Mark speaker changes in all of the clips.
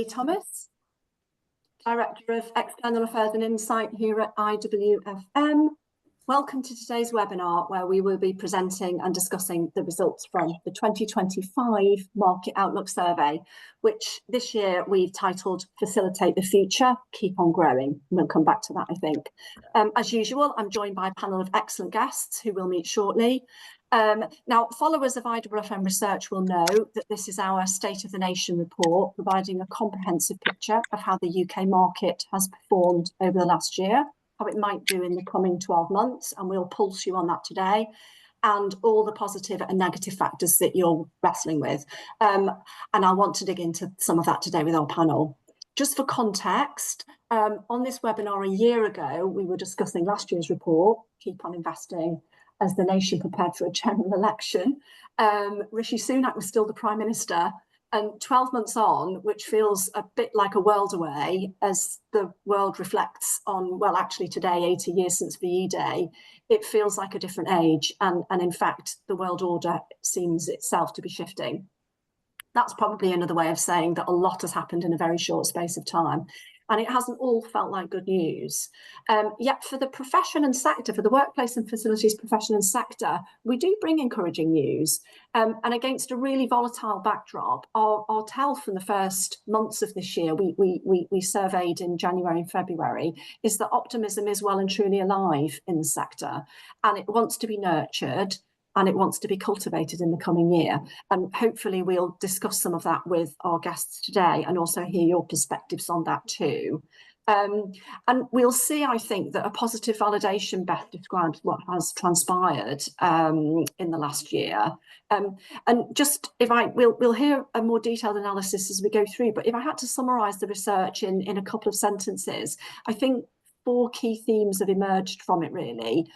Speaker 1: Thomas, Director of External Affairs and Insight here at IWFM. Welcome to today's webinar, where we will be presenting and discussing the results from the 2025 Market Outlook survey, which this year we've titled Facilitate the Future, Keep on Growing. We'll come back to that, I think. As usual, I'm joined by a panel of excellent guests who we'll meet shortly. Now, followers of IWFM Research will know that this is our State of the Nation report, providing a comprehensive picture of how the UK market has performed over the last year, how it might do in the coming 12 months, and we'll pulse you on that today, and all the positive and negative factors that you're wrestling with. And I want to dig into some of that today with our panel. Just for context, on this webinar a year ago, we were discussing last year's report, Keep on Investing, as the nation prepared for a general election. Rishi Sunak was still the Prime Minister, and 12 months on, which feels a bit like a world away as the world reflects on, well, actually today, 80 years since VE Day, it feels like a different age. And in fact, the world order seems itself to be shifting. That's probably another way of saying that a lot has happened in a very short space of time. And it hasn't all felt like good news. Yet for the profession and sector, for the workplace and facilities profession and sector, we do bring encouraging news. And against a really volatile backdrop, our tell from the first months of this year, we surveyed in January and February, is that optimism is well and truly alive in the sector, and it wants to be nurtured, and it wants to be cultivated in the coming year. And hopefully we'll discuss some of that with our guests today and also hear your perspectives on that too. And we'll see, I think, that a positive validation best describes what has transpired in the last year. And just we'll hear a more detailed analysis as we go through, but if I had to summarise the research in a couple of sentences, I think 4 key themes have emerged from it really.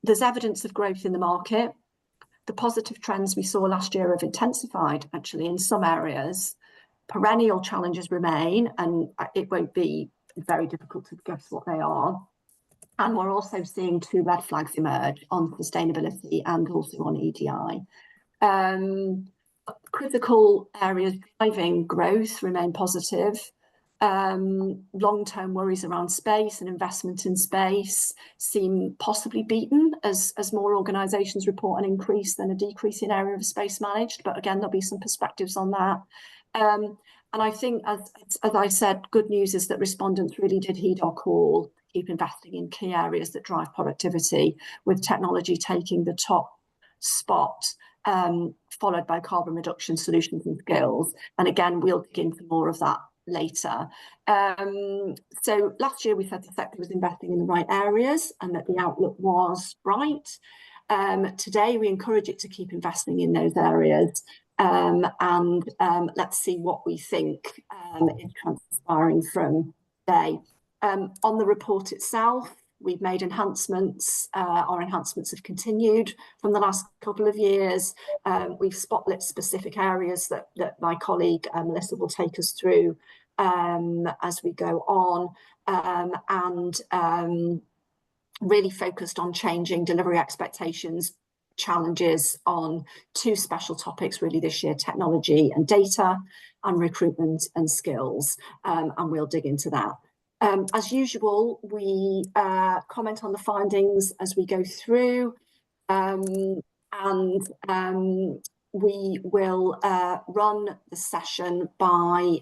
Speaker 1: There's evidence of growth in the market. The positive trends we saw last year have intensified, actually, in some areas. Perennial challenges remain, and it won't be very difficult to guess what they are. And we're also seeing 2 red flags emerge on sustainability and also on EDI. Critical areas driving growth remain positive. Long-term worries around space and investment in space seem possibly beaten as more organisations report an increase than a decrease in area of space managed. But again, there'll be some perspectives on that. And I think, as I said, good news is that respondents really did heed our call to keep investing in key areas that drive productivity, with technology taking the top spot, followed by carbon reduction solutions and skills. And again, we'll dig into more of that later. So last year we said the sector was investing in the right areas and that the outlook was right. Today we encourage it to keep investing in those areas, and let's see what we think is transpiring from today. On the report itself, we've made enhancements. Our enhancements have continued from the last couple of years. We've spotlit specific areas that my colleague Melissa will take us through as we go on, and really focused on changing delivery expectations, challenges on 2 special topics really this year: technology and data, and recruitment and skills. And we'll dig into that. As usual, we comment on the findings as we go through, and we will run the session by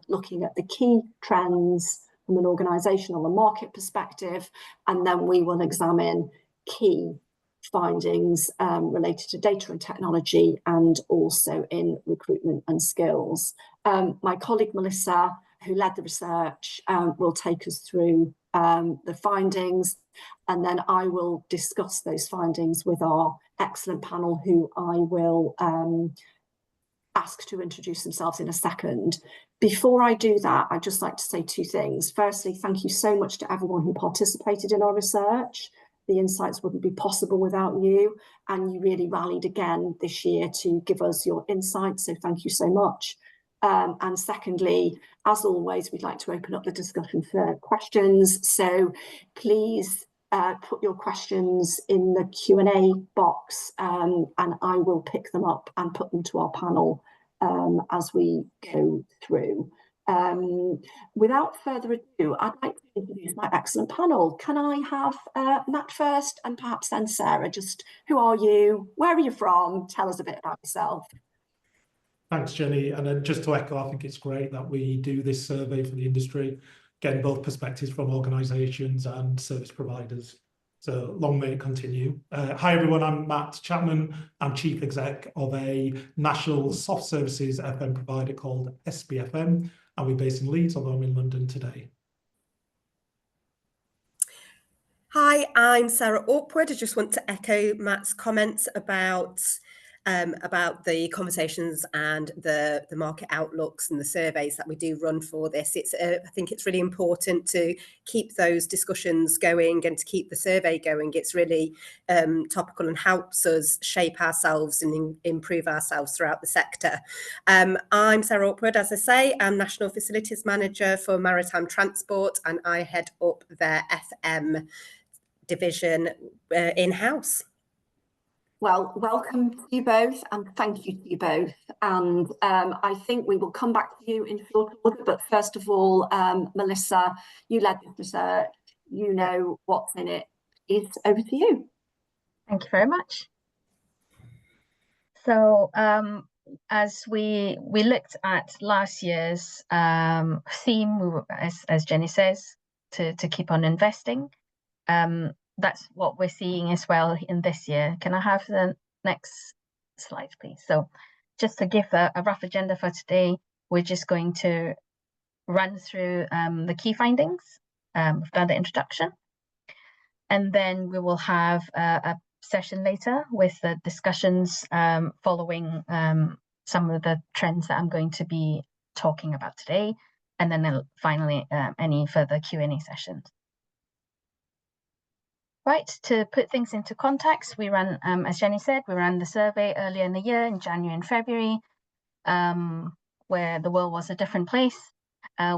Speaker 1: looking at the key trends from an organisational and market perspective, and then we will examine key findings related to data and technology, and also in recruitment and skills. My colleague Melissa, who led the research, will take us through the findings, and then I will discuss those findings with our excellent panel, who I will ask to introduce themselves in a second. Before I do that, I'd just like to say 2 things. Firstly, thank you so much to everyone who participated in our research. The insights wouldn't be possible without you, and you really rallied again this year to give us your insights, so thank you so much. And secondly, as always, we'd like to open up the discussion for questions. So please put your questions in the Q&A box, and I will pick them up and put them to our panel as we go through. Without further ado, I'd like to introduce my excellent panel. Can I have Matt first and perhaps then Sarah? Just who are you? Where are you from? Tell us a bit about yourself.
Speaker 2: Thanks, Jenny. And then just to echo, I think it's great that we do this survey for the industry, getting both perspectives from organisations and service providers. So long may it continue. Hi, everyone. I'm Matt Chapman. I'm Chief Exec of a national soft services FM provider called SBFM, and we're based in Leeds, although I'm in London today.
Speaker 3: Hi, I'm Sarah Awkward. I just want to echo Matt's comments about the conversations and the market outlooks and the surveys that we do run for this. I think it's really important to keep those discussions going and to keep the survey going. It's really topical and helps us shape ourselves and improve ourselves throughout the sector. I'm Sarah Awkward, as I say. I'm National Facilities Manager for Maritime Transport, and I head up their FM division in-house.
Speaker 1: Well, welcome to you both and thank you to you both. And I think we will come back to you in short order, but first of all, Melissa, you led this research, you know what's in it. It's over to you.
Speaker 4: Thank you very much. So as we looked at last year's theme, as Jenny says, to keep on investing, that's what we're seeing as well in this year. Can I have the next slide, please? So just to give a rough agenda for today, we're just going to run through the key findings. We've done the introduction, and then we will have a session later with the discussions following some of the trends that I'm going to be talking about today, and then finally any further Q&A sessions. Right, to put things into context, we ran, as Jenny said, we ran the survey earlier in the year in January and February, where the world was a different place.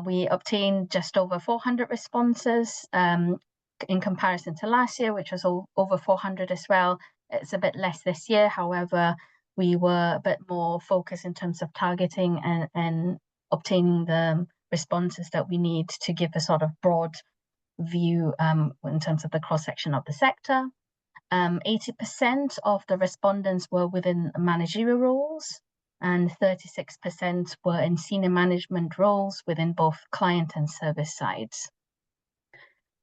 Speaker 4: We obtained just over 400 responses in comparison to last year, which was over 400 as well. It's a bit less this year. However, we were a bit more focused in terms of targeting and obtaining the responses that we need to give a sort of broad view in terms of the cross-section of the sector. 80% of the respondents were within managerial roles, and 36% were in senior management roles within both client and service sides.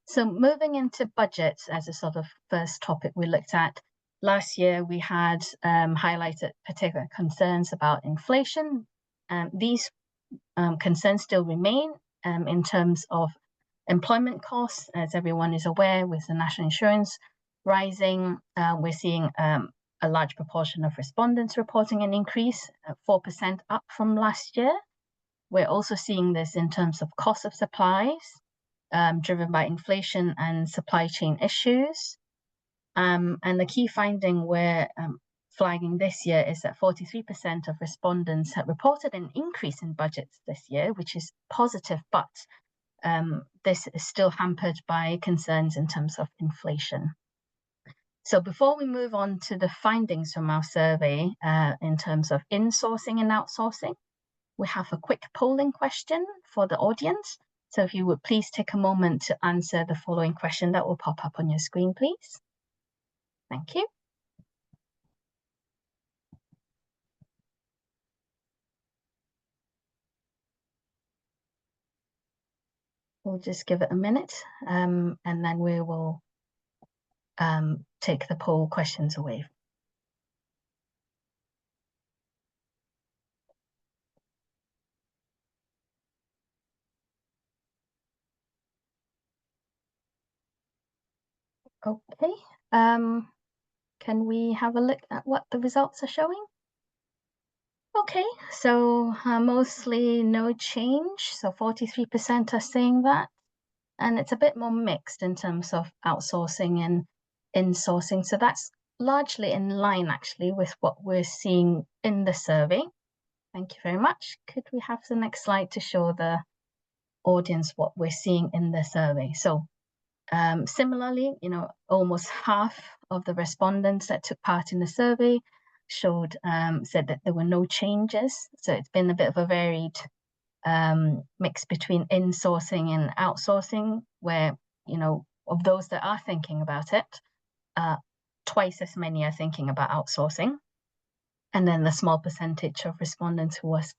Speaker 4: So moving into budgets as a sort of first topic we looked at, last year we had highlighted particular concerns about inflation. These concerns still remain in terms of employment costs. As everyone is aware, with the national insurance rising, we're seeing a large proportion of respondents reporting an increase, 4% up from last year. We're also seeing this in terms of cost of supplies, driven by inflation and supply chain issues. And the key finding we're flagging this year is that 43% of respondents have reported an increase in budgets this year, which is positive, but this is still hampered by concerns in terms of inflation. So before we move on to the findings from our survey in terms of insourcing and outsourcing, we have a quick polling question for the audience. So if you would please take a moment to answer the following question that will pop up on your screen, please. Thank you. We'll just give it a minute and then we will take the poll questions away. Okay, can we have a look at what the results are showing? Okay, so mostly no change, so 43% are saying that, and it's a bit more mixed in terms of outsourcing and insourcing, so that's largely in line actually with what we're seeing in the survey. Thank you very much. Could we have the next slide to show the audience what we're seeing in the survey? So similarly, almost half of the respondents that took part in the survey said that there were no changes. So it's been a bit of a varied mix between insourcing and outsourcing, where, you know, of those that are thinking about it, twice as many are thinking about outsourcing. And then the small percentage of respondents who was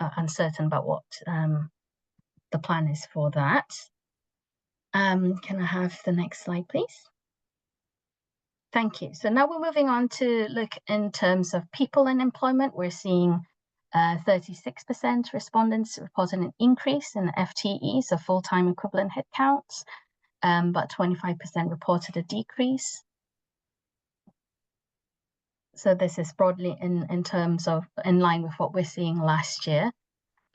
Speaker 4: uncertain about what the plan is for that. Can I have the next slide, please? Thank you. So now we're moving on to look in terms of people in employment. We're seeing 36% respondents reported an increase in FTEs, so full-time equivalent headcounts, but 25% reported a decrease. So this is broadly in terms of in line with what we're seeing last year.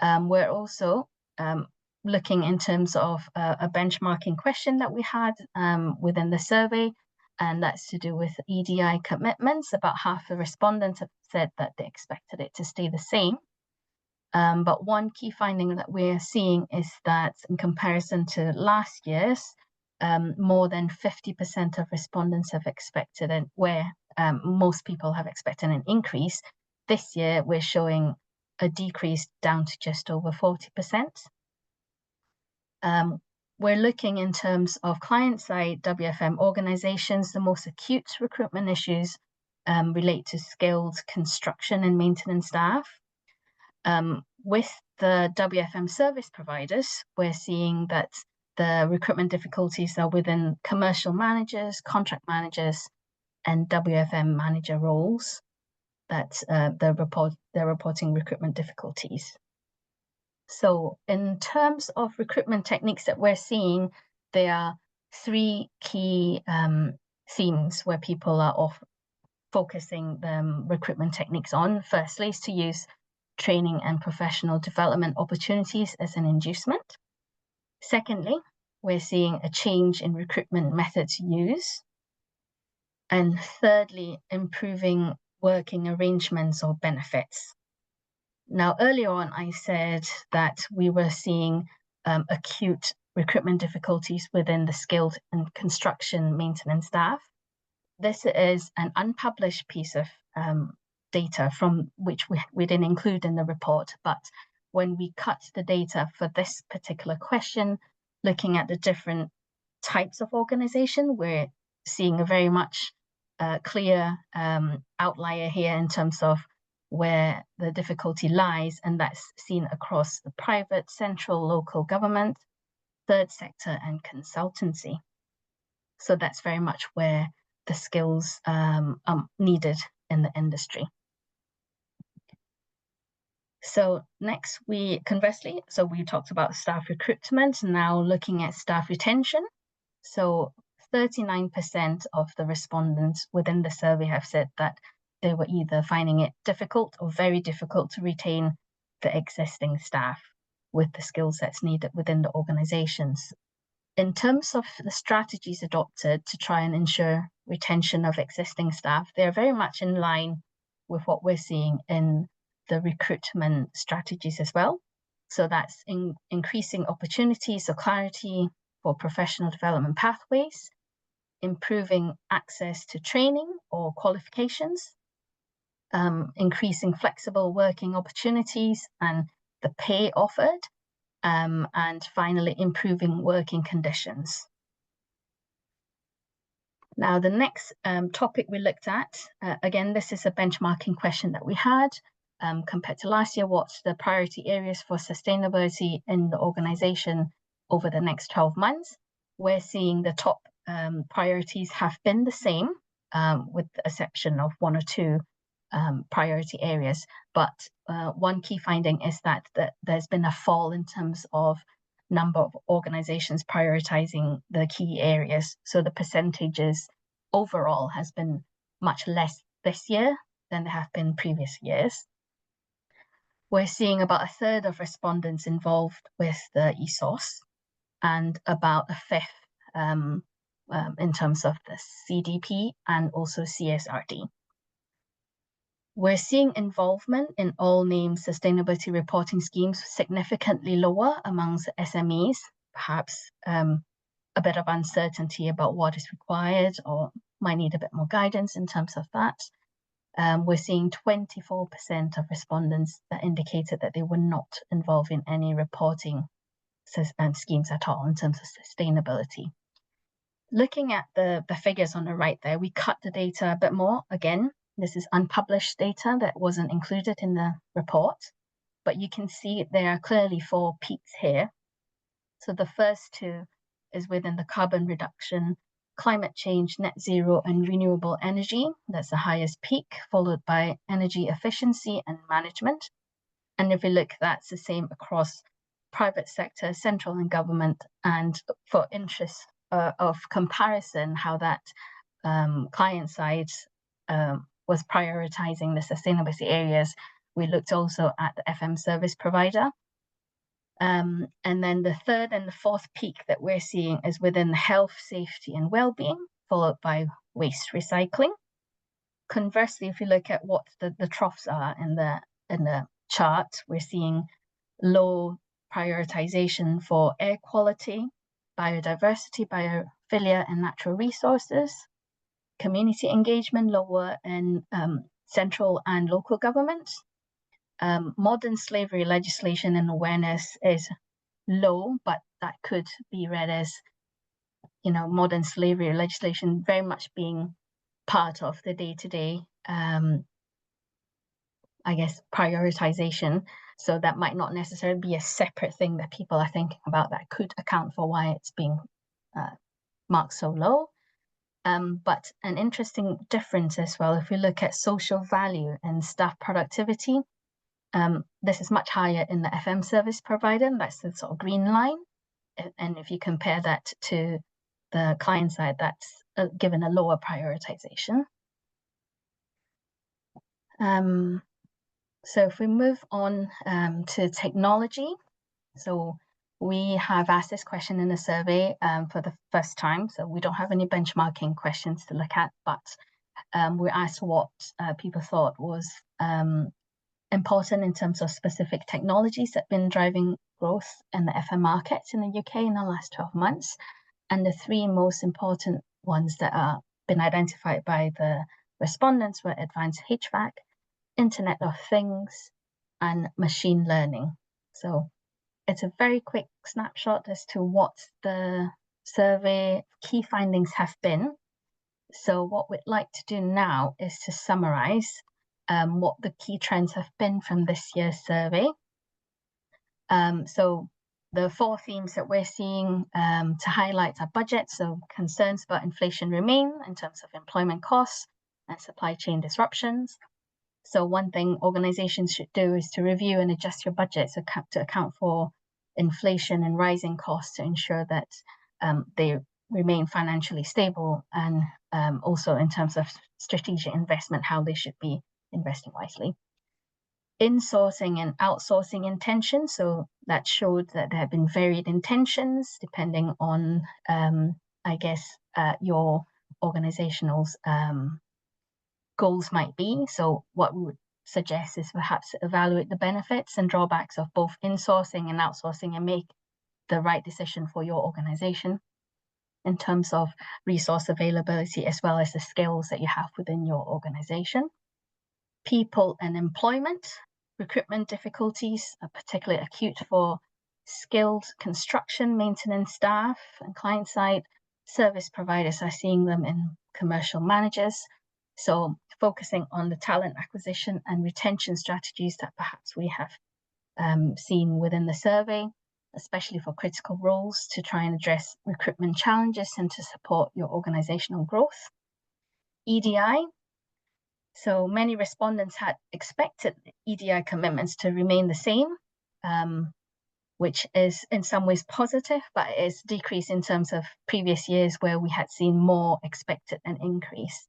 Speaker 4: We're also looking in terms of a benchmarking question that we had within the survey, and that's to do with EDI commitments. About half the respondents have said that they expected it to stay the same. But one key finding that we're seeing is that in comparison to last year's, more than 50% of respondents have expected, and where most people have expected an increase. This year, we're showing a decrease down to just over 40%. We're looking in terms of client-side WFM organizations. The most acute recruitment issues relate to skilled construction and maintenance staff. With the WFM service providers, we're seeing that the recruitment difficulties are within commercial managers, contract managers, and WFM manager roles that they're reporting recruitment difficulties. So in terms of recruitment techniques that we're seeing, there are three key themes where people are focusing the recruitment techniques on. Firstly is to use training and professional development opportunities as an inducement. Secondly, we're seeing a change in recruitment methods used. And thirdly, improving working arrangements or benefits. Now, earlier on, I said that we were seeing acute recruitment difficulties within the skilled and construction maintenance staff. This is an unpublished piece of data from which we didn't include in the report, but when we cut the data for this particular question, looking at the different types of organization, we're seeing a very much clear outlier here in terms of where the difficulty lies, and that's seen across the private, central, local government, third sector, and consultancy. So that's very much where the skills are needed in the industry. So next, conversely, so we talked about staff recruitment, now looking at staff retention. So 39% of the respondents within the survey have said that they were either finding it difficult or very difficult to retain the existing staff with the skill sets needed within the organizations. In terms of the strategies adopted to try and ensure retention of existing staff, they're very much in line with what we're seeing in the recruitment strategies as well. So that's increasing opportunities or clarity for professional development pathways, improving access to training or qualifications, increasing flexible working opportunities and the pay offered, and finally improving working conditions. Now, the next topic we looked at, again, this is a benchmarking question that we had compared to last year. What's the priority areas for sustainability in the organization over the next 12 months? We're seeing the top priorities have been the same, with the exception of one or two priority areas. But one key finding is that there's been a fall in terms of number of organizations prioritizing the key areas. So the percentages overall has been much less this year than they have been previous years. We're seeing about a third of respondents involved with the ESOS and about a fifth in terms of the CDP and also CSRD. We're seeing involvement in all named sustainability reporting schemes significantly lower amongst SMEs, perhaps a bit of uncertainty about what is required or might need a bit more guidance in terms of that. we're seeing 24% of respondents that indicated that they were not involved in any reporting schemes at all in terms of sustainability. Looking at the figures on the right there, we cut the data a bit more. Again, this is unpublished data that wasn't included in the report, but you can see there are clearly 4 peaks here. So the first 2 is within the carbon reduction, climate change, net zero, and renewable energy. That's the highest peak, followed by energy efficiency and management. And if we look, that's the same across private sector, central and government, and for interest of comparison, how that client side was prioritizing the sustainability areas, we looked also at the FM service provider. And then the third and the fourth peak that we're seeing is within health, safety, and well-being, followed by waste recycling. Conversely, if you look at what the troughs are in the chart, we're seeing low prioritization for air quality, biodiversity, biophilia, and natural resources. Community engagement lower in central and local governments. Modern slavery legislation and awareness is low, but that could be read as, modern slavery legislation very much being part of the day-to-day, prioritization. So that might not necessarily be a separate thing that people are thinking about that could account for why it's being marked so low. But an interesting difference as well, if we look at social value and staff productivity, this is much higher in the FM service provider, and that's the sort of green line. And if you compare that to the client side, that's given a lower prioritization. So if we move on to technology, so we have asked this question in the survey for the first time, so we don't have any benchmarking questions to look at, but we asked what people thought was important in terms of specific technologies that have been driving growth in the FM markets in the UK in the last 12 months. And the 3 most important ones that are been identified by the respondents were advanced HVAC, Internet of Things, and machine learning. So it's a very quick snapshot as to what the survey key findings have been. So what we'd like to do now is to summarize what the key trends have been from this year's survey. So the 4 themes that we're seeing to highlight are budget. So concerns about inflation remain in terms of employment costs and supply chain disruptions. So one thing organizations should do is to review and adjust your budgets to account for inflation and rising costs to ensure that they remain financially stable, and also in terms of strategic investment, how they should be investing wisely. Insourcing and outsourcing intentions. So that showed that there have been varied intentions depending on, your organizational goals might be. So what we would suggest is perhaps evaluate the benefits and drawbacks of both insourcing and outsourcing and make the right decision for your organization in terms of resource availability as well as the skills that you have within your organization. People and employment. Recruitment difficulties are particularly acute for skilled construction, maintenance staff, and client side service providers are seeing them in commercial managers. So focusing on the talent acquisition and retention strategies that perhaps we have seen within the survey, especially for critical roles, to try and address recruitment challenges and to support your organizational growth. EDI. So many respondents had expected EDI commitments to remain the same, which is in some ways positive, but it is decreased in terms of previous years where we had seen more expected an increase.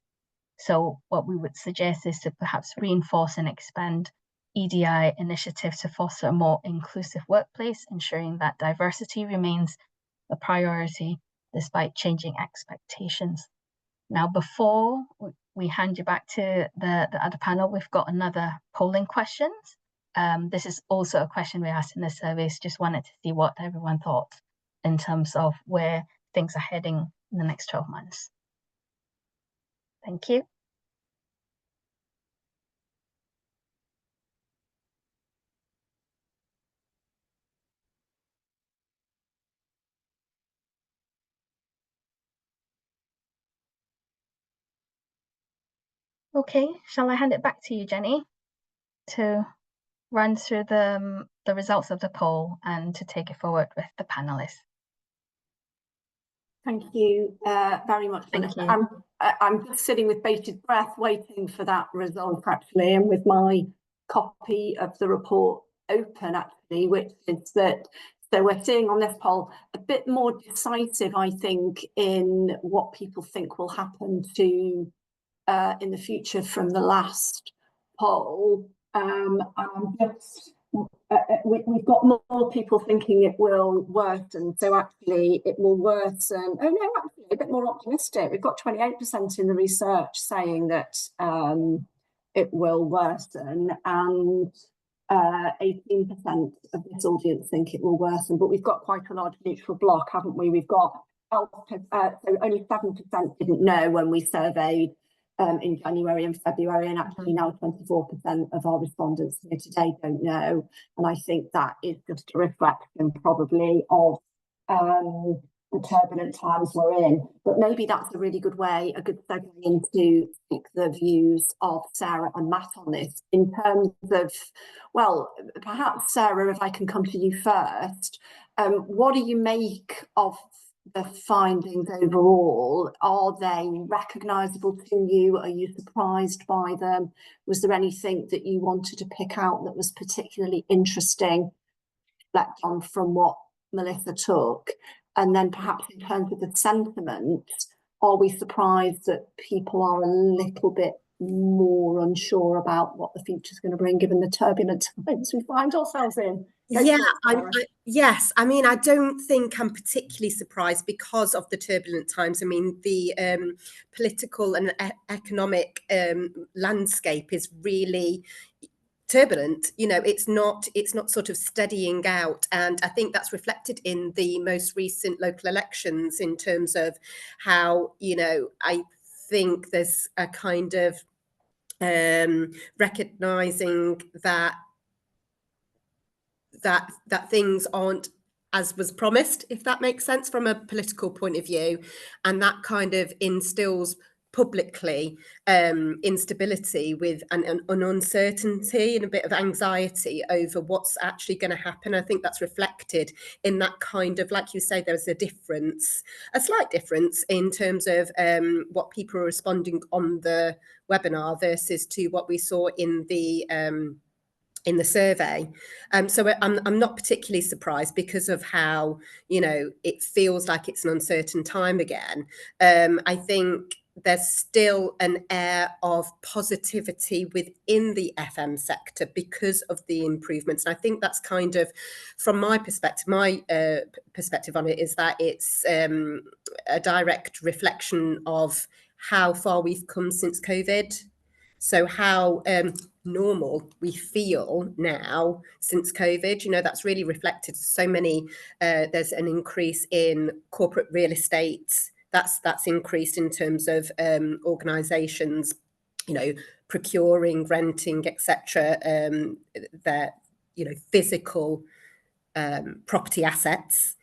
Speaker 4: So what we would suggest is to perhaps reinforce and expand EDI initiatives to foster a more inclusive workplace, ensuring that diversity remains a priority despite changing expectations. Now, before we hand you back to the other panel, we've got another polling question. This is also a question we asked in the surveys. Just wanted to see what everyone thought in terms of where things are heading in the next 12 months. Thank you. Okay, shall I hand it back to you, Jenny, to run through the results of the poll and to take it forward with the panelists?
Speaker 1: Thank you very much.
Speaker 4: Thank you.
Speaker 1: I'm just sitting with bated breath waiting for that result, actually, and with my copy of the report open, actually, which is that, so we're seeing on this poll a bit more decisive, I think, in what people think will happen to in the future from the last poll. We've got more people thinking it will worsen, so actually it will worsen. Oh no, actually a bit more optimistic. We've got 28% in the research saying that it will worsen, and 18% of this audience think it will worsen. But we've got quite a large neutral block, haven't we? We've got so only 7% didn't know when we surveyed in January and February, and actually now 24% of our respondents here today don't know. And I think that is just a reflection probably of the turbulent times we're in. But maybe that's a really good way, a good segue into the views of Sarah and Matt on this in terms of, well, perhaps Sarah, if I can come to you first, what do you make of the findings overall? Are they recognisable to you? Are you surprised by them? Was there anything that you wanted to pick out that was particularly interesting, reflect on from what Melissa took? And then perhaps in terms of the sentiment, are we surprised that people are a little bit more unsure about what the future is going to bring, given the turbulent times we find ourselves in?
Speaker 3: Yes. I mean, I don't think I'm particularly surprised because of the turbulent times. I mean, the political and economic landscape is really turbulent. You know, it's not sort of steadying out, and I think that's reflected in the most recent local elections in terms of how, you know, I think there's a kind of recognizing that things aren't as was promised, if that makes sense from a political point of view, and that kind of instills publicly instability with an uncertainty and a bit of anxiety over what's actually going to happen. I think that's reflected in that kind of, like you say, there's a slight difference in terms of what people are responding on the webinar versus to what we saw in the survey. So I'm not particularly surprised because of how, you know, it feels like it's an uncertain time again. I think there's still an air of positivity within the FM sector because of the improvements. And I think that's kind of, from my perspective, on it is that it's a direct reflection of how far we've come since COVID. So how normal we feel now since COVID, you know, that's really reflected so many, there's an increase in corporate real estate, that's increased in terms of organisations, you know, procuring, renting, etc. Their, you know, physical property assets.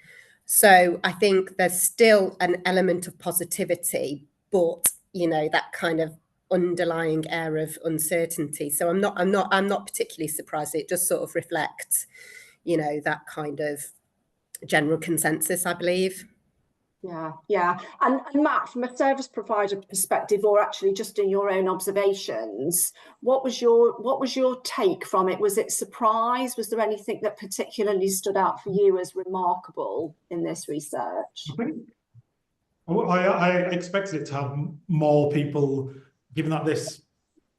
Speaker 3: So I think there's still an element of positivity, but, you know, that kind of underlying air of uncertainty. So I'm not particularly surprised. It just sort of reflects, you know, that kind of general consensus, I believe.
Speaker 1: Yeah. And Matt, from a service provider perspective, or actually just in your own observations, what was your take from it? Was it surprise? Was there anything that particularly stood out for you as remarkable in this research?
Speaker 2: I expected it to have more people, given that this,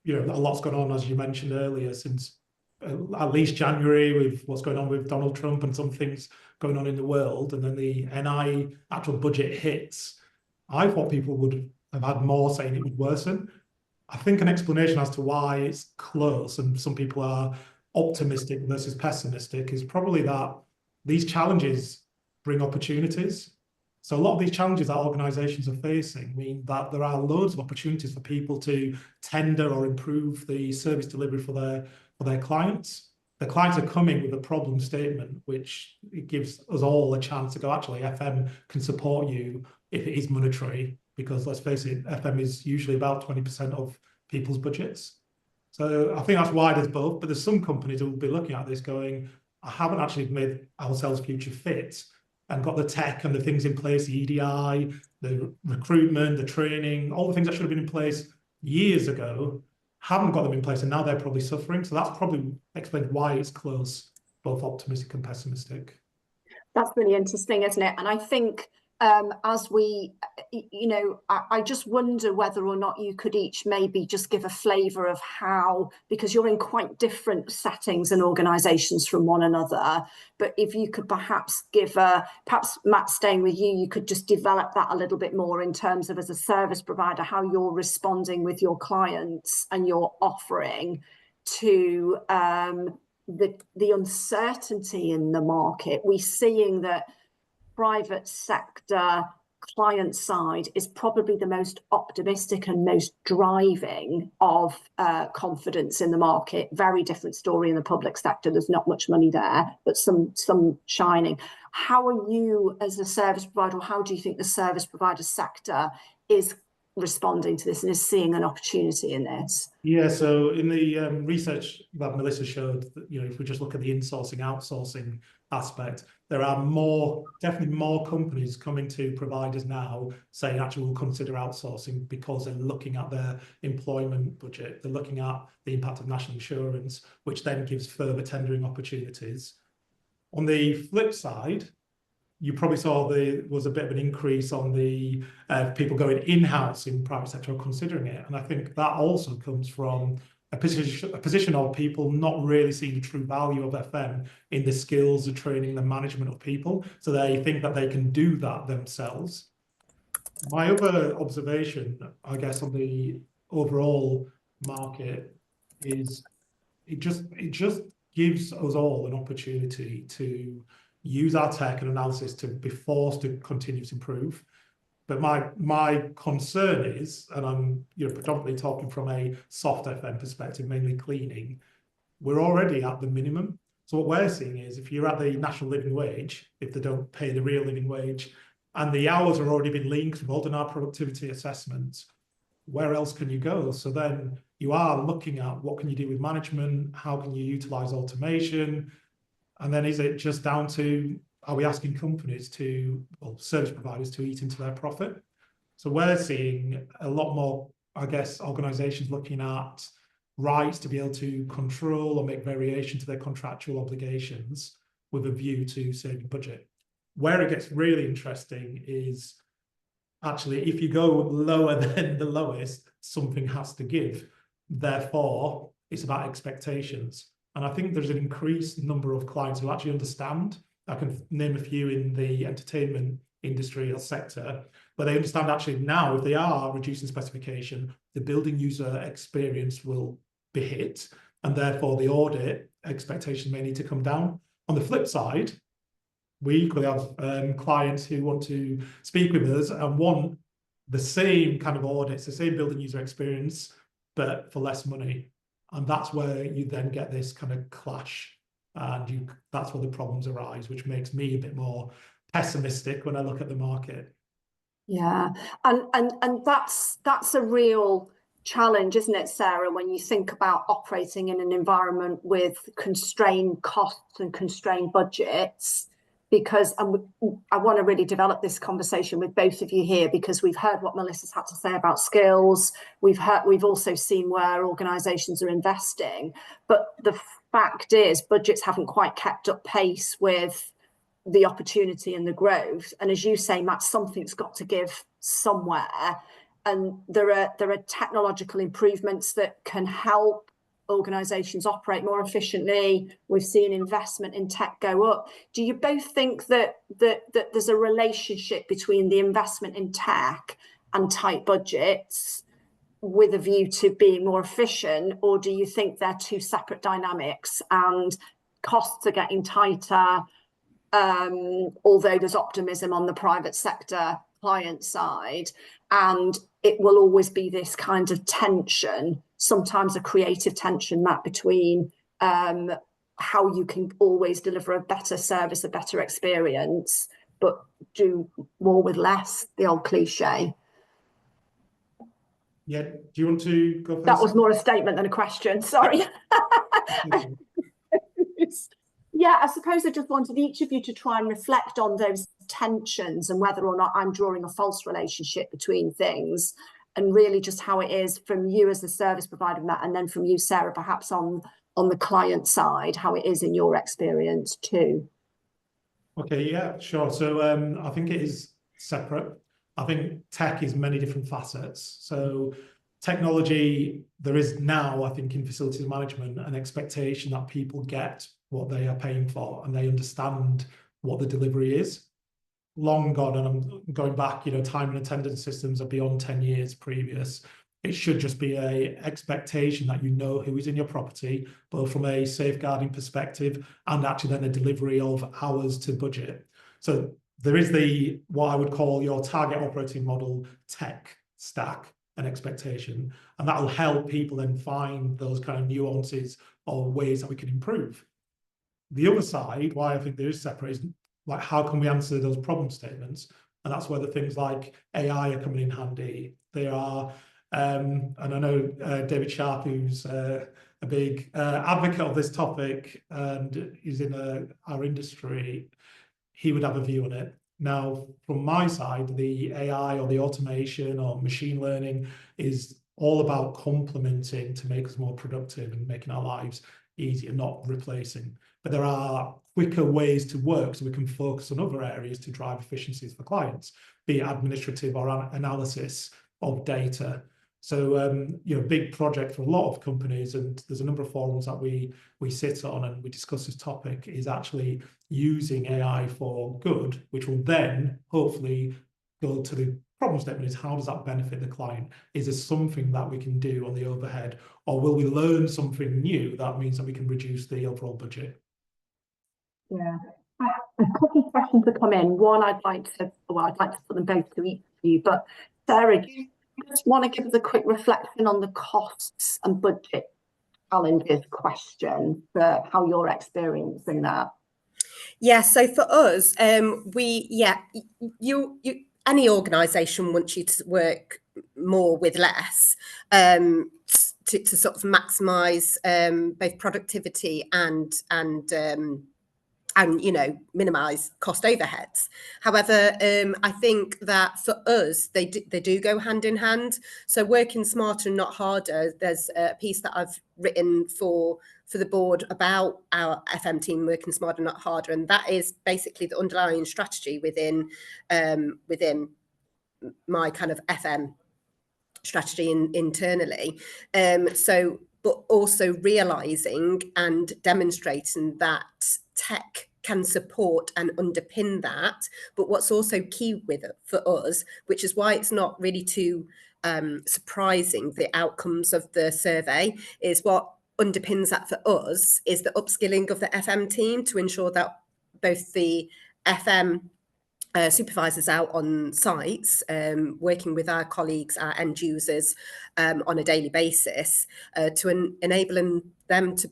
Speaker 2: you know, a lot's gone on, as you mentioned earlier, since at least January, with what's going on with Donald Trump and some things going on in the world, and then the NI actual budget hits. I thought people would have had more saying it would worsen. I think an explanation as to why it's close and some people are optimistic versus pessimistic is probably that these challenges bring opportunities. So a lot of these challenges that organisations are facing mean that there are loads of opportunities for people to tender or improve the service delivery for their clients. The clients are coming with a problem statement, which it gives us all a chance to go, actually, FM can support you if it is monetary, because let's face it, FM is usually about 20% of people's budgets. So I think that's why there's both, but there's some companies who will be looking at this going, I haven't actually made ourselves future fit and got the tech and the things in place, the EDI, the recruitment, the training, all the things that should have been in place years ago, haven't got them in place, and now they're probably suffering. So that's probably explains why it's close, both optimistic and pessimistic.
Speaker 1: That's really interesting, isn't it? And I think as we, I just wonder whether or not you could each maybe just give a flavour of how, because you're in quite different settings and organisations from one another, but if you could perhaps perhaps Matt, staying with you, you could just develop that a little bit more in terms of, as a service provider, how you're responding with your clients and your offering to the uncertainty in the market. We're seeing that private sector client side is probably the most optimistic and most driving of confidence in the market. Very different story in the public sector. There's not much money there, but some shining. How are you as a service provider, or how do you think the service provider sector is responding to this and is seeing an opportunity in this?
Speaker 2: Yeah, so in the research that Melissa showed, if we just look at the insourcing, outsourcing aspect, there are definitely more companies coming to providers now saying, actually, we'll consider outsourcing because they're looking at their employment budget, they're looking at the impact of national insurance, which then gives further tendering opportunities. On the flip side, you probably saw there was a bit of an increase on the people going in-house in private sector or considering it. And I think that also comes from a position of people not really seeing the true value of FM in the skills, the training, the management of people. So they think that they can do that themselves. My other observation, I guess, on the overall market is it just gives us all an opportunity to use our tech and analysis to be forced to continue to improve. But my concern is, and I'm predominantly talking from a soft FM perspective, mainly cleaning, we're already at the minimum. So what we're seeing is, if you're at the national living wage, if they don't pay the real living wage, and the hours have already been linked with all our productivity assessments, where else can you go? So then you are looking at what can you do with management, how can you utilize automation, and then is it just down to, are we asking companies service providers to eat into their profit? So we're seeing a lot more, I guess, organizations looking at rights to be able to control or make variation to their contractual obligations with a view to saving budget. Where it gets really interesting is, actually, if you go lower than the lowest, something has to give. Therefore, it's about expectations. And I think there's an increased number of clients who actually understand. I can name a few in the entertainment industry or sector, where they understand actually now, if they are reducing specification, the building user experience will be hit, and therefore the audit expectation may need to come down. On the flip side, we equally have clients who want to speak with us and want the same kind of audits, the same building user experience, but for less money. And that's where you then get this kind of clash, and that's where the problems arise, which makes me a bit more pessimistic when I look at the market.
Speaker 1: Yeah, and that's a real challenge, isn't it, Sarah, when you think about operating in an environment with constrained costs and constrained budgets? Because I want to really develop this conversation with both of you here, because we've heard what Melissa's had to say about skills. We've also seen where organisations are investing, but the fact is budgets haven't quite kept up pace with the opportunity and the growth. And as you say, Matt, something's got to give somewhere. And there are technological improvements that can help organisations operate more efficiently. We've seen investment in tech go up. Do you both think that there's a relationship between the investment in tech and tight budgets with a view to being more efficient, or do you think they're two separate dynamics and costs are getting tighter, although there's optimism on the private sector client side, and it will always be this kind of tension, sometimes a creative tension, Matt, between how you can always deliver a better service, a better experience, but do more with less, the old cliche?
Speaker 2: Yeah, do you want to go first?
Speaker 1: That was more a statement than a question, sorry. Yeah, I suppose I just wanted each of you to try and reflect on those tensions and whether or not I'm drawing a false relationship between things, and really just how it is from you as the service provider, Matt, and then from you, Sarah, perhaps on the client side, how it is in your experience too.
Speaker 2: Okay, yeah, sure. So I think it is separate. I think tech is many different facets. So technology, there is now, I think, in facilities management, an expectation that people get what they are paying for and they understand what the delivery is. Long gone, and I'm going back, time and attendance systems are beyond 10 years previous. It should just be a expectation that you know who is in your property, both from a safeguarding perspective and actually then a delivery of hours to budget. So there is what I would call your target operating model tech stack and expectation, and that will help people then find those kind of nuances or ways that we can improve. The other side, why I think there is separate, is like, how can we answer those problem statements? And that's where the things like AI are coming in handy. They are, and I know David Sharp, who's a big advocate of this topic and is in our industry, he would have a view on it. Now, from my side, the AI or the automation or machine learning is all about complementing to make us more productive and making our lives easier, not replacing. But there are quicker ways to work so we can focus on other areas to drive efficiencies for clients, be it administrative or analysis of data. So, big project for a lot of companies, and there's a number of forums that we sit on and we discuss this topic, is actually using AI for good, which will then hopefully go to the problem statement, is how does that benefit the client? Is there something that we can do on the overhead, or will we learn something new that means that we can reduce the overall budget?
Speaker 1: Yeah, a couple of questions have come in. One, I'd like to put them both to each of you, but Sarah, do you just want to give us a quick reflection on the costs and budget challenges question for how you're experiencing that?
Speaker 3: Yeah, so for us, any organisation wants you to work more with less, to sort of maximise both productivity and minimise cost overheads. However, I think that for us, they do go hand in hand. So working smarter and not harder, there's a piece that I've written for the board about our FM team working smarter, not harder. And that is basically the underlying strategy within my kind of FM strategy internally. But also realising and demonstrating that tech can support and underpin that. But what's also key with it for us, which is why it's not really too surprising, the outcomes of the survey, is what underpins that for us is the upskilling of the FM team to ensure that both the FM supervisors out on sites, working with our colleagues, our end users on a daily basis, to enable them to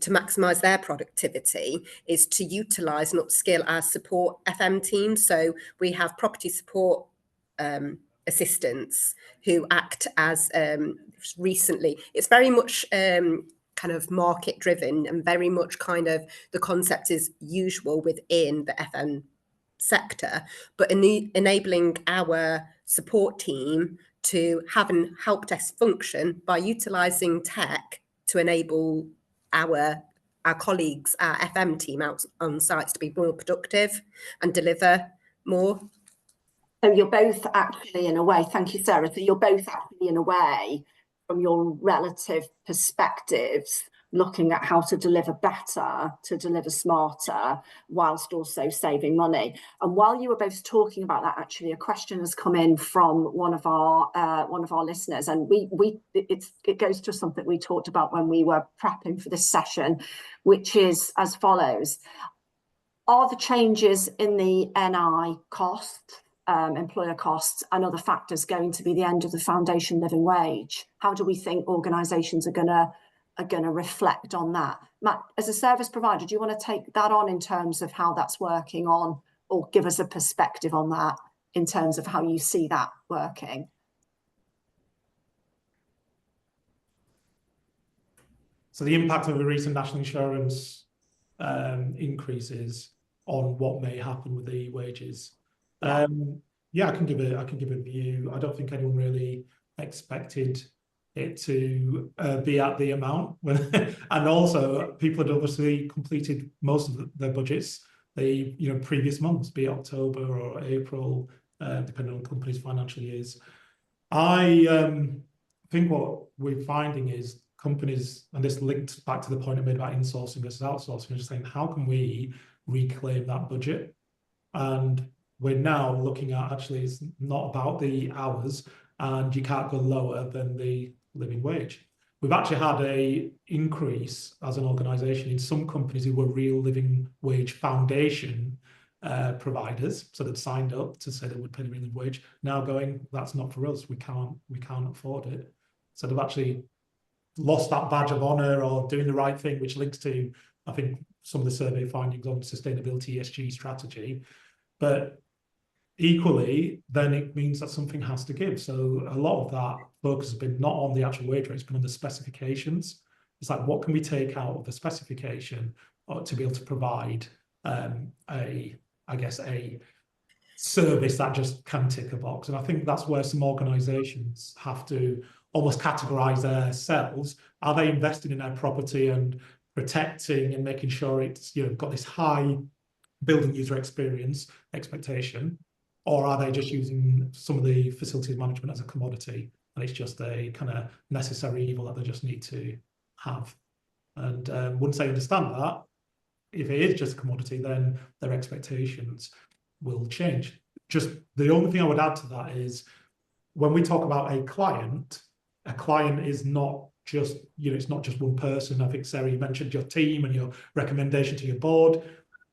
Speaker 3: maximise their productivity, is to utilise and upskill our support FM team. So we have property support assistants who act as recently. It's very much kind of market driven, and very much kind of the concept is usual within the FM sector, but enabling our support team to have a help desk function by utilising tech to enable our colleagues, our FM team out on sites, to be more productive and deliver more.
Speaker 1: So you're both actually, in a way, thank you, Sarah. So you're both actually, in a way, from your relative perspectives, looking at how to deliver better, to deliver smarter, whilst also saving money. And while you were both talking about that, actually, a question has come in from one of our listeners, and it goes to something we talked about when we were prepping for this session, which is as follows: are the changes in the NI cost, employer costs, and other factors going to be the end of the foundation living wage? How do we think organisations are going to reflect on that? Matt, as a service provider, do you want to take that on in terms of how that's working on, or give us a perspective on that in terms of how you see that working?
Speaker 2: So the impact of the recent national insurance increases on what may happen with the wages. Yeah, I can give a view. I don't think anyone really expected it to be at the amount, and also people had obviously completed most of their budgets the previous months, be it October or April, depending on companies' financial years. I think what we're finding is companies, and this linked back to the point I made about insourcing versus outsourcing, just saying, how can we reclaim that budget? And we're now looking at, actually, it's not about the hours, and you can't go lower than the living wage. We've actually had a increase as an organisation in some companies who were real living wage foundation providers, so they'd signed up to say they would pay the living wage, now going, that's not for us, we can't afford it. So they've actually lost that badge of honour or doing the right thing, which links to, I think, some of the survey findings on sustainability, ESG strategy. But equally, then it means that something has to give. So a lot of that focus has been not on the actual wage rate, it's been on the specifications. It's like, what can we take out of the specification to be able to provide a service that just can tick a box? And I think that's where some organisations have to almost categorise themselves. Are they investing in their property and protecting and making sure it's got this high building user experience expectation, or are they just using some of the facilities management as a commodity and it's just a kind of necessary evil that they just need to have? And once they understand that, if it is just a commodity, then their expectations will change. Just the only thing I would add to that is, when we talk about a client is not just, it's not just one person. I think, Sarah, you mentioned your team and your recommendation to your board.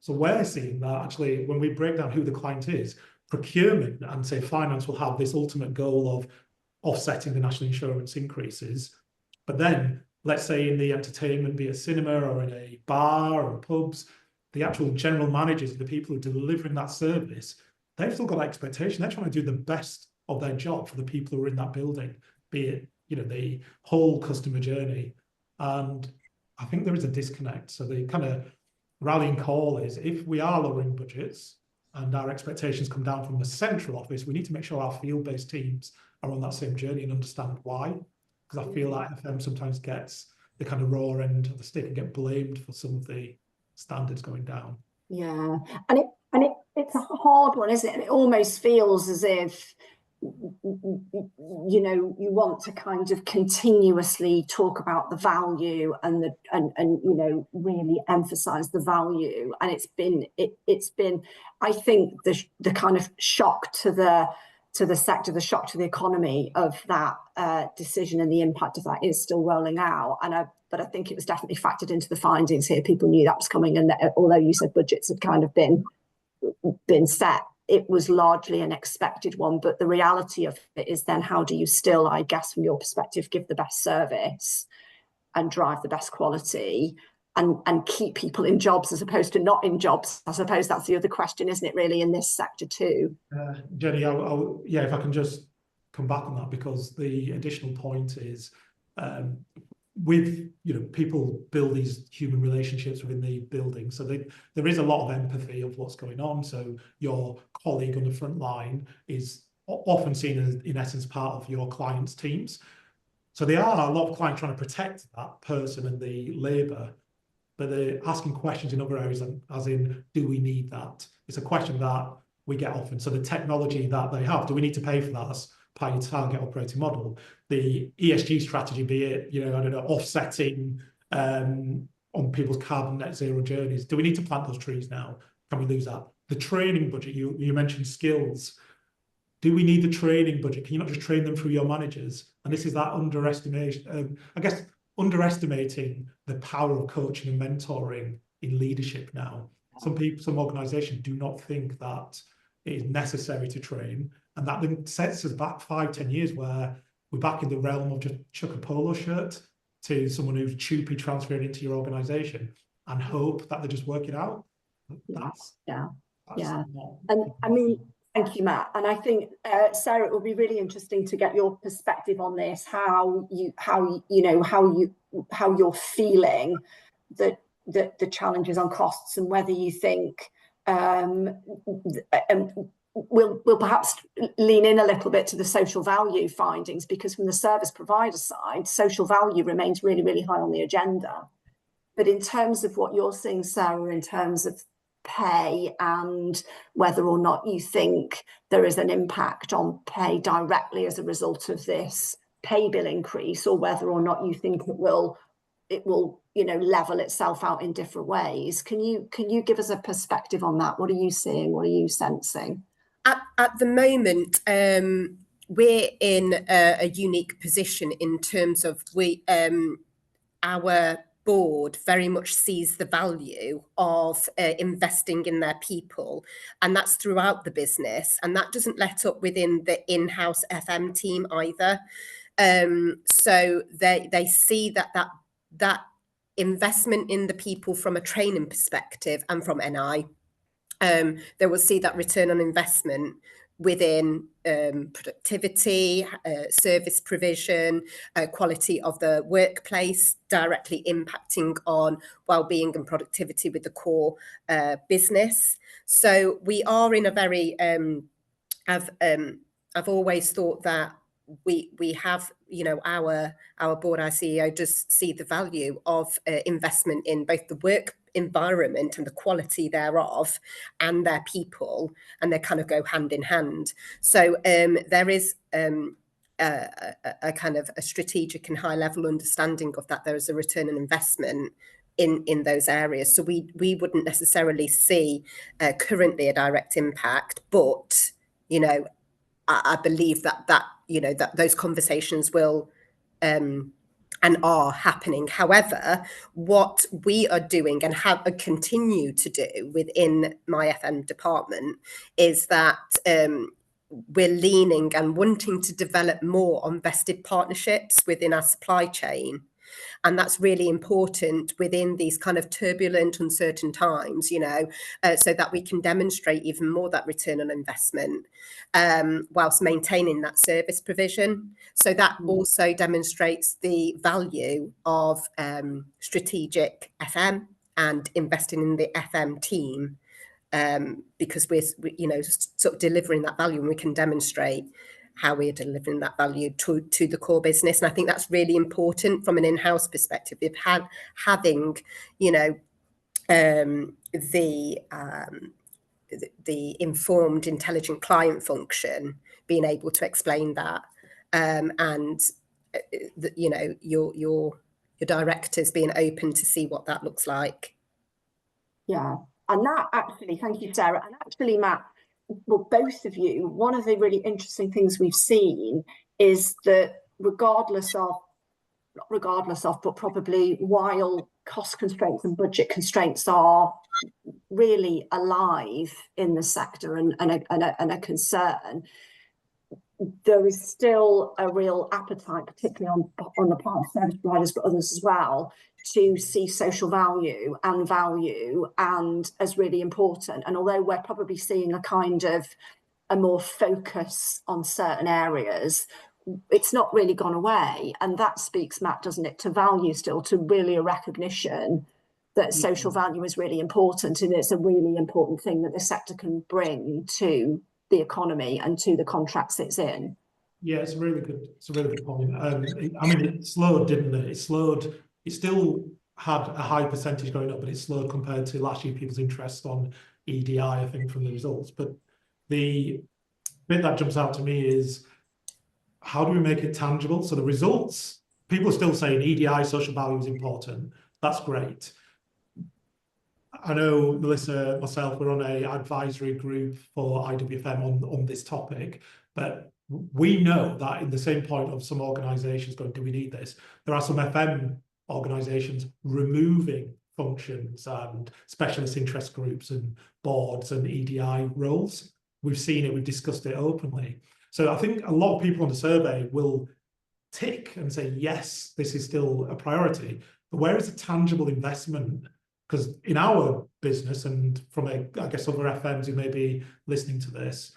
Speaker 2: So we're seeing that actually, when we break down who the client is, procurement and say finance will have this ultimate goal of offsetting the national insurance increases. But then, let's say in the entertainment, be it a cinema or in a bar or pubs, the actual general managers, the people who are delivering that service, they've still got that expectation. They're trying to do the best of their job for the people who are in that building, be it the whole customer journey. And I think there is a disconnect. So the kind of rallying call is, if we are lowering budgets and our expectations come down from the central office, we need to make sure our field-based teams are on that same journey and understand why. Because I feel like FM sometimes gets the kind of raw end of the stick and get blamed for some of the standards going down.
Speaker 1: Yeah, and it's a hard one, isn't it? And it almost feels as if you want to kind of continuously talk about the value and really emphasize the value. And it's been I think the kind of shock to the sector, the shock to the economy of that decision, and the impact of that is still rolling out. But I think it was definitely factored into the findings here. People knew that was coming, and that, although you said budgets had kind of been set, it was largely an expected one. But the reality of it is, then how do you still, I guess, from your perspective, give the best service and drive the best quality and keep people in jobs as opposed to not in jobs? I suppose that's the other question, isn't it, really, in this sector too?
Speaker 2: Jenny, yeah, if I can just come back on that, because the additional point is, with people build these human relationships within the building, so there is a lot of empathy of what's going on. So your colleague on the front line is often seen as, in essence, part of your client's teams. So there are a lot of clients trying to protect that person and the labour, but they're asking questions in other areas, as in, do we need that? It's a question that we get often. So the technology that they have, do we need to pay for that as part of your target operating model? The ESG strategy, be it, I don't know, offsetting on people's carbon net zero journeys. Do we need to plant those trees now? Can we lose that? The training budget, you mentioned skills. Do we need the training budget? Can you not just train them through your managers? And this is that underestimation, underestimating the power of coaching and mentoring in leadership now. Some organisations do not think that it is necessary to train, and that then sets us back 5-10 years, where we're back in the realm of just chuck a polo shirt to someone who's choopy transferred into your organisation and hope that they just work it out. That's
Speaker 1: yeah.
Speaker 2: not.
Speaker 1: And I mean, Thank you, Matt. And I think, Sarah, it will be really interesting to get your perspective on this, how you're feeling that the challenges on costs, and whether you think we'll perhaps lean in a little bit to the social value findings, because from the service provider side, social value remains really, really high on the agenda. But in terms of what you're seeing, Sarah, in terms of pay, and whether or not you think there is an impact on pay directly as a result of this pay bill increase, or whether or not you think it will level itself out in different ways. Can you give us a perspective on that? What are you seeing? What are you sensing?
Speaker 3: At the moment, we're in a unique position in terms of our board very much sees the value of investing in their people, and that's throughout the business, and that doesn't let up within the in-house FM team either. So they see that investment in the people from a training perspective and from NI, they will see that return on investment within productivity, service provision, quality of the workplace, directly impacting on well-being and productivity with the core business. So we are in a very, I've always thought that we have, our board, our CEO does see the value of investment in both the work environment and the quality thereof and their people, and they kind of go hand in hand. So there is a kind of a strategic and high level understanding of that there is a return on investment in those areas. So we wouldn't necessarily see currently a direct impact, but I believe that those conversations will and are happening. However, what we are doing and have continue to do within my FM department is that we're leaning and wanting to develop more on vested partnerships within our supply chain. And that's really important within these kind of turbulent, uncertain times, so that we can demonstrate even more that return on investment whilst maintaining that service provision. So that also demonstrates the value of strategic FM and investing in the FM team, because we're sort of delivering that value, and we can demonstrate how we're delivering that value to the core business. And I think that's really important from an in-house perspective. We've having, the informed, intelligent client function, being able to explain that, and your directors being open to see what that looks like.
Speaker 1: Yeah, and that actually, thank you, Sarah, and actually, Matt, well, both of you, one of the really interesting things we've seen is that regardless of, but probably while cost constraints and budget constraints are really alive in the sector and a concern, there is still a real appetite, particularly on the part of service providers, but others as well, to see social value and as really important. And although we're probably seeing a more focus on certain areas, it's not really gone away. And that speaks, Matt, doesn't it, to value still, to really a recognition that social value is really important, and it's a really important thing that the sector can bring to the economy and to the contracts it's in.
Speaker 2: Yeah, it's a really good point. It slowed, didn't it? It still had a high percentage going up, but it slowed compared to last year, people's interest on EDI, I think, from the results. But the bit that jumps out to me is, how do we make it tangible? So the results, people are still saying EDI, social value is important. That's great. I know Melissa, myself, we're on an advisory group for IWFM on this topic, but we know that in the same point of some organisations going, do we need this? There are some FM organisations removing functions and specialist interest groups and boards and EDI roles. We've seen it, we've discussed it openly. So I think a lot of people on the survey will tick and say, yes, this is still a priority, but where is the tangible investment? Because in our business, and from I guess other FMs who may be listening to this,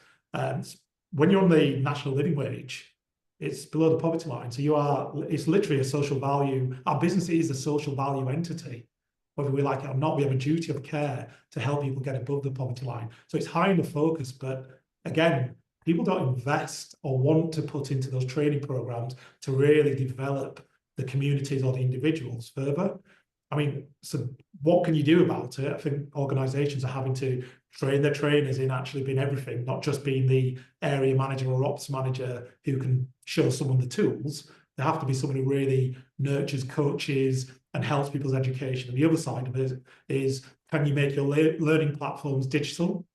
Speaker 2: When you're on the national living wage, it's below the poverty line. So it's literally a social value. Our business is a social value entity. Whether we like it or not, we have a duty of care to help people get above the poverty line. So it's high in the focus, but again, people don't invest or want to put into those training programs to really develop the communities or the individuals further. I mean, so what can you do about it? I think organisations are having to train their trainers in actually being everything, not just being the area manager or ops manager who can show someone the tools. There have to be someone who really nurtures, coaches, and helps people's education. And the other side of it is, can you make your learning platforms digital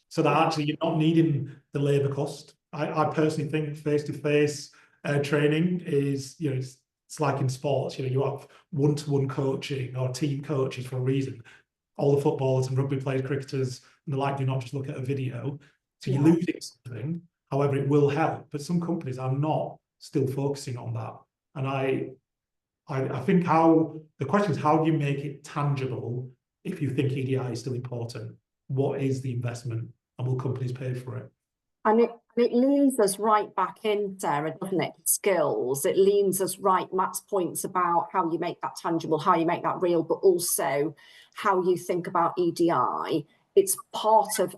Speaker 2: so that actually you're not needing the labour cost? I personally think face-to-face training is, it's like in sports, you have one-to-one coaching or team coaches for a reason. All the footballers and rugby players, cricketers, and the like do not just look at a video. So you're losing something. However, it will help. But some companies are not still focusing on that. And I think the question is, how do you make it tangible if you think EDI is still important? What is the investment, and will companies pay for it?
Speaker 1: And it leans us right back in, Sarah, doesn't it? Skills. It leans us right, Matt's points about how you make that tangible, how you make that real, but also how you think about EDI. It's part of,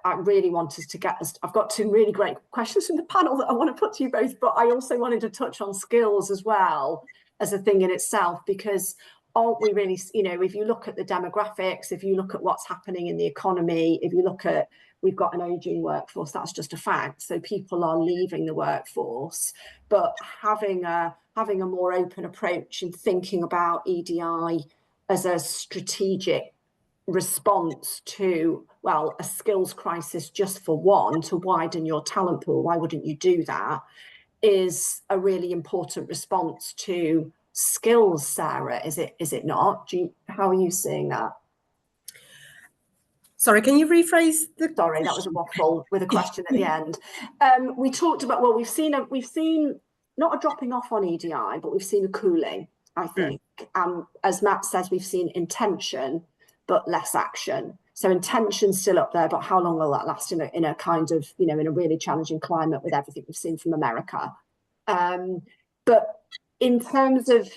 Speaker 1: I really wanted to get this. I've got two really great questions from the panel that I want to put to you both, but I also wanted to touch on skills as well as a thing in itself, because aren't we really, if you look at the demographics, if you look at what's happening in the economy, if you look at, we've got an aging workforce, that's just a fact. So people are leaving the workforce, but having a more open approach and thinking about EDI as a strategic response to, well, a skills crisis just for one, to widen your talent pool, why wouldn't you do that, is a really important response to skills, Sarah, is it not? How are you seeing that?
Speaker 3: Sorry, can you rephrase the
Speaker 1: Sorry, that was a waffle with a question at the end. We talked about, well, we've seen not a dropping off on EDI, but we've seen a cooling, I think. As Matt says, we've seen intention, but less action. So intention's still up there, but how long will that last in a kind of, in a really challenging climate with everything we've seen from America? But in terms of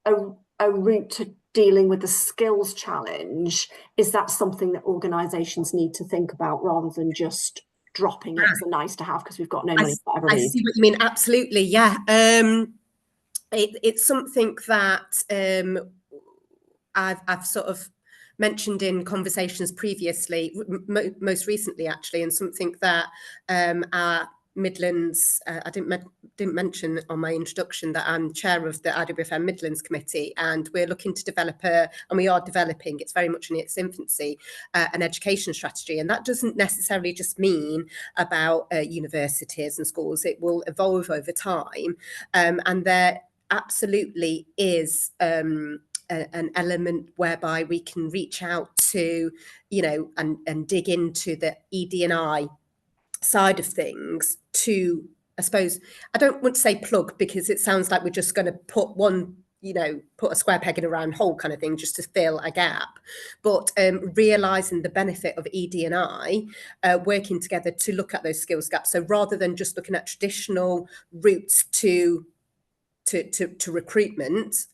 Speaker 1: a route to dealing with the skills challenge, is that something that organisations need to think about rather than just dropping it as a nice to have because we've got no money for whatever reason?
Speaker 3: I see what you mean. Absolutely, yeah. It's something that I've sort of mentioned in conversations previously, most recently actually, and something that our Midlands, I didn't mention on my introduction that I'm chair of the IWFM Midlands Committee, and we're looking to develop and we are developing, it's very much in its infancy, an education strategy. And that doesn't necessarily just mean about universities and schools. It will evolve over time. And there absolutely is an element whereby we can reach out to, and dig into the ED&I side of things to, I suppose, I don't want to say plug because it sounds like we're just going to put a square peg in a round hole kind of thing just to fill a gap, but realising the benefit of ED&I working together to look at those skills gaps. So rather than just looking at traditional routes to recruitment,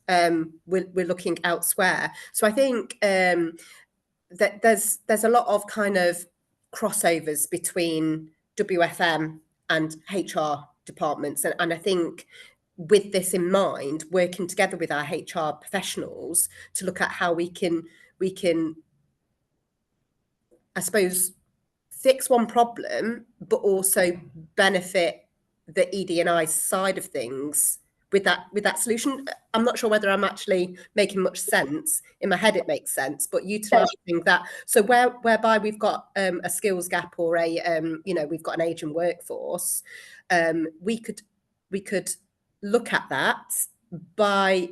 Speaker 3: we're looking elsewhere. So I think that there's a lot of kind of crossovers between WFM and HR departments, and I think with this in mind, working together with our HR professionals to look at how we can I suppose fix one problem but also benefit the ED&I side of things with that solution. I'm not sure whether I'm actually making much sense. In my head it makes sense, but utilising that, so whereby we've got a skills gap or we've got an aging workforce, we could look at that by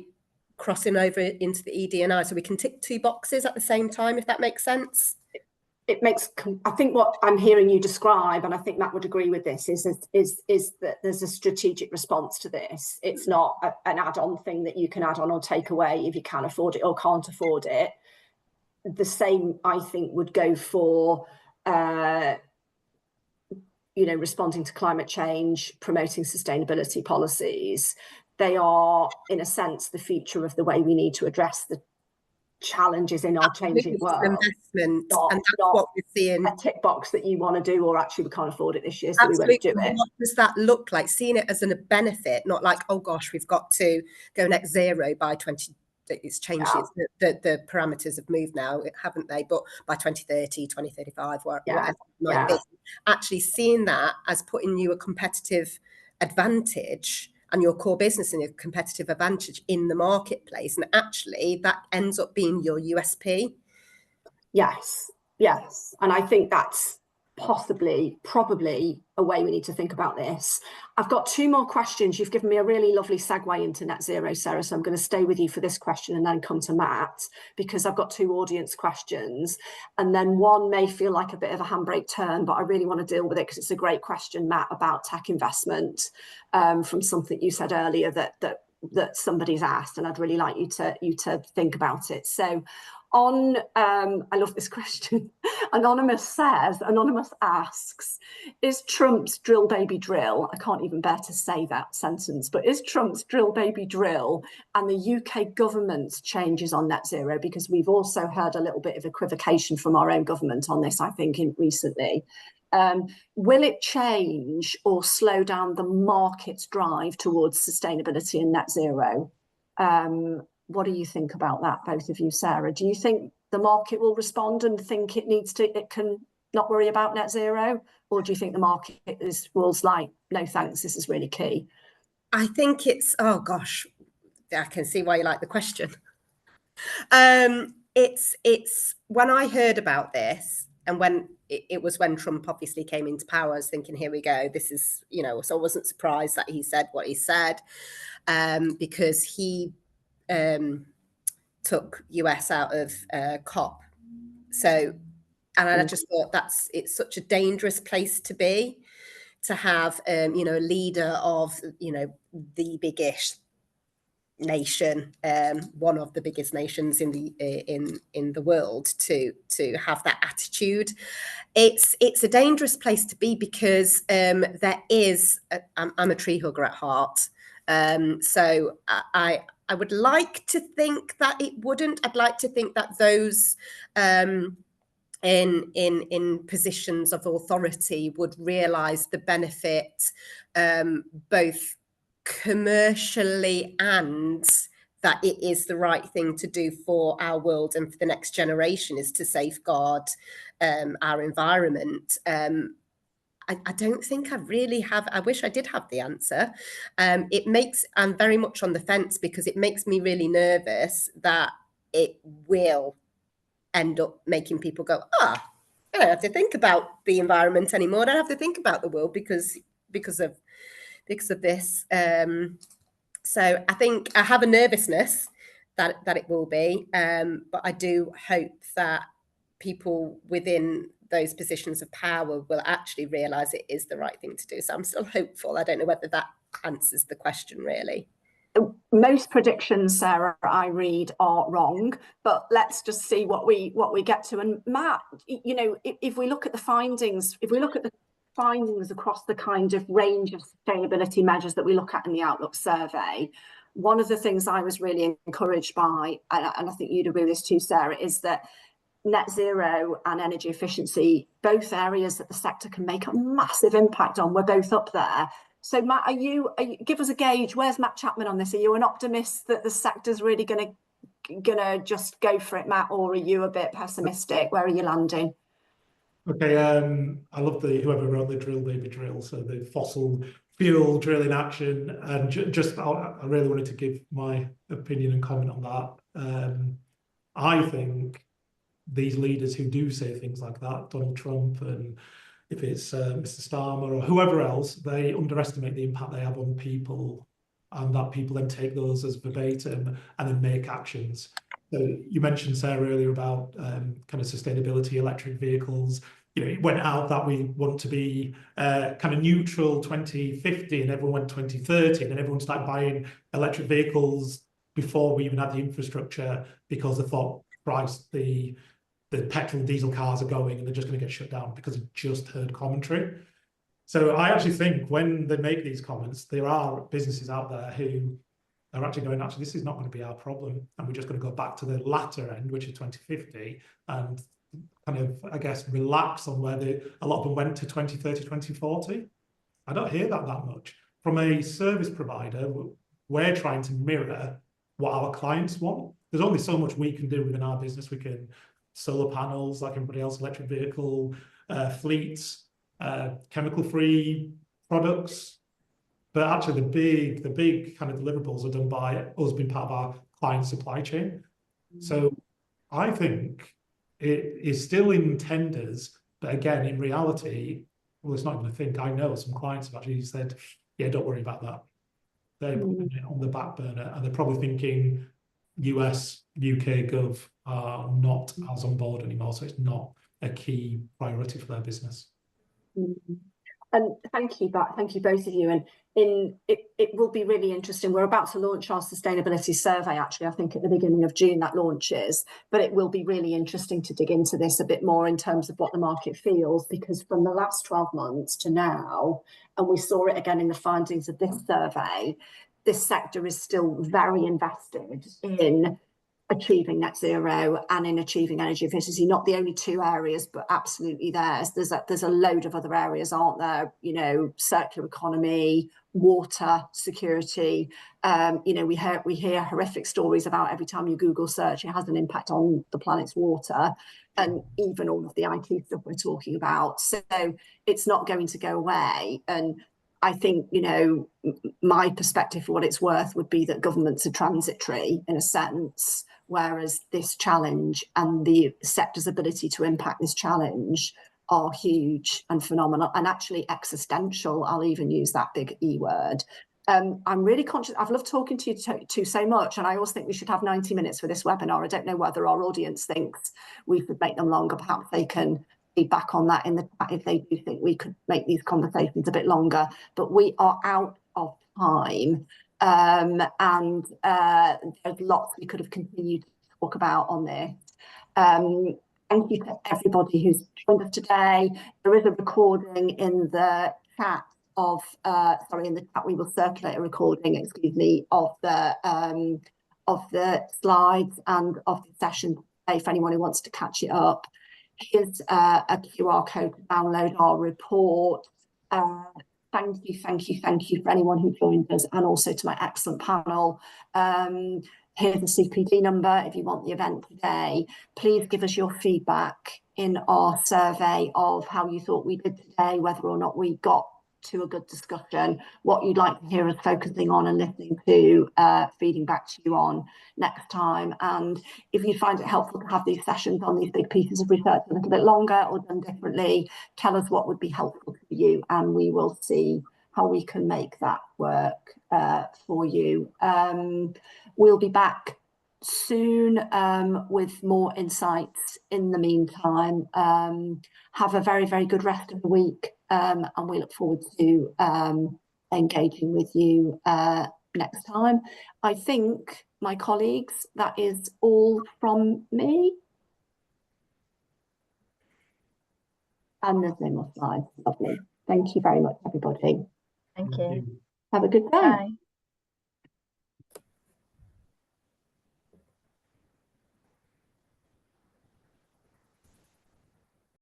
Speaker 3: crossing over into the ED&I, so we can tick two boxes at the same time, if that makes sense.
Speaker 1: It makes, I think what I'm hearing you describe, and I think Matt would agree with this, is that there's a strategic response to this. It's not an add-on thing that you can add on or take away if you can afford it or can't afford it. The same, I think, would go for responding to climate change, promoting sustainability policies, they are, in a sense, the future of the way we need to address the challenges in our changing world.
Speaker 3: Investment, and that's what we're seeing.
Speaker 1: A tick box that you want to do, or actually we can't afford it this year, so we won't do it.
Speaker 3: What does that look like? Seeing it as a benefit, not like, oh gosh, we've got to go net zero by 20. It's changed. Yeah. The parameters have moved now, haven't they? But by 2030, 2035, whatever it might be. Actually seeing that as putting you a competitive advantage and your core business in a competitive advantage in the marketplace. And actually that ends up being your USP.
Speaker 1: Yes. And I think that's probably a way we need to think about this. I've got 2 more questions. You've given me a really lovely segue into net zero, Sarah, so I'm going to stay with you for this question and then come to Matt, because I've got 2 audience questions, and then one may feel like a bit of a handbrake turn, but I really want to deal with it because it's a great question, Matt, about tech investment, from something you said earlier that somebody's asked, and I'd really like you to think about it. So I love this question. Anonymous asks, is Trump's drill baby drill, I can't even bear to say that sentence, but is Trump's drill baby drill and the UK government's changes on net zero, because we've also heard a little bit of equivocation from our own government on this, I think, recently. Will it change or slow down the market's drive towards sustainability and net zero? What do you think about that, both of you? Sarah, do you think the market will respond and think it can not worry about net zero? Or do you think the market was like, no thanks, this is really key?
Speaker 3: I think it's, oh gosh, I can see why you like the question. It's when I heard about this, and when it was when Trump obviously came into power, I was thinking, here we go, this is, so I wasn't surprised that he said what he said, because he took US out of COP. So, and I just thought it's such a dangerous place to be, to have a leader of the biggest nation, one of the biggest nations in the world, to have that attitude. It's a dangerous place to be, because there is I'm a tree hugger at heart, so I would like to think that it wouldn't. I'd like to think that those in positions of authority would realise the benefit, both commercially and that it is the right thing to do for our world and for the next generation, is to safeguard our environment. I don't think I really have. I wish I did have the answer. I'm very much on the fence, because it makes me really nervous that it will end up making people go, I don't have to think about the environment anymore. I don't have to think about the world because of this. So I think I have a nervousness that it will be, but I do hope that people within those positions of power will actually realise it is the right thing to do. So I'm still hopeful. I don't know whether that answers the question really.
Speaker 1: Most predictions, Sarah, I read are wrong, but let's just see what we get to. And Matt, if we look at the findings, across the kind of range of sustainability measures that we look at in the Outlook survey, one of the things I was really encouraged by, and I think you'd agree with this too, Sarah, is that net zero and energy efficiency, both areas that the sector can make a massive impact on, we're both up there. So Matt, are you give us a gauge? Where's Matt Chapman on this? Are you an optimist that the sector's really gonna just go for it, Matt, or are you a bit pessimistic? Where are you landing?
Speaker 2: Okay, I love whoever wrote the drill baby drill, so the fossil fuel drill in action, and I really wanted to give my opinion and comment on that. I think these leaders who do say things like that, Donald Trump, and if it's Mr. Starmer or whoever else, they underestimate the impact they have on people, and that people then take those as verbatim and then make actions. So you mentioned, Sarah, earlier about kind of sustainability, electric vehicles. It went out that we want to be kind of neutral 2050, and everyone went 2030, and then everyone started buying electric vehicles before we even had the infrastructure, because they thought, Christ, the petrol and diesel cars are going and they're just going to get shut down, because I just heard commentary. So I actually think when they make these comments, there are businesses out there who are actually going, actually, this is not going to be our problem. And we're just going to go back to the latter end, which is 2050, and kind of, I guess, relax on where a lot of them went to 2030, 2040. I don't hear that much. From a service provider, we're trying to mirror what our clients want. There's only so much we can do within our business. We can solar panels, like everybody else, electric vehicle, fleets, chemical-free products. But actually, the big kind of deliverables are done by us being part of our client supply chain. So I think it is still in tenders, but again, in reality, well, it's not even a thing. I know some clients have actually said, yeah, don't worry about that. They're putting it on the back burner, and they're probably thinking US, UK Gov are not as on board anymore, so it's not a key priority for their business.
Speaker 1: And thank you, both of you. And it will be really interesting. We're about to launch our sustainability survey, actually, I think at the beginning of June that launches, but it will be really interesting to dig into this a bit more in terms of what the market feels, because from the last 12 months to now, and we saw it again in the findings of this survey, this sector is still very invested in achieving net zero and in achieving energy efficiency. Not the only two areas, but absolutely there's a load of other areas, aren't there? You know, circular economy, water security. You know, we hear horrific stories about every time you Google search, it has an impact on the planet's water, and even all of the IT stuff we're talking about. So it's not going to go away. And I think, you know, my perspective, for what it's worth, would be that governments are transitory in a sense, whereas this challenge and the sector's ability to impact this challenge are huge and phenomenal, and actually existential. I'll even use that big E word. I'm really conscious, I've loved talking to you two so much, and I always think we should have 90 minutes for this webinar. I don't know whether our audience thinks we could make them longer. Perhaps they can feedback on that in the chat if they do think we could make these conversations a bit longer, but we are out of time. And there's lots we could have continued to talk about on this. Thank you to everybody who's joined us today. There is a recording in the chat of, in the chat we will circulate a recording, excuse me, of the slides and of the session today for anyone who wants to catch it up. Here's a QR code to download our report. Thank you for anyone who joined us, and also to my excellent panel. Here's the CPD number if you want the event today. Please give us your feedback in our survey of how you thought we did today, whether or not we got to a good discussion, what you'd like to hear us focusing on and listening to, feeding back to you on next time. And if you find it helpful to have these sessions on these big pieces of research a little bit longer or done differently, tell us what would be helpful to you, and we will see how we can make that work for you. We'll be back soon with more insights. In the meantime, have a very, very good rest of the week, and we look forward to engaging with you next time. I think, my colleagues, that is all from me. And there's no more slides. Lovely. Thank you very much, everybody.
Speaker 4: Thank you.
Speaker 1: Have a good day.
Speaker 4: Bye.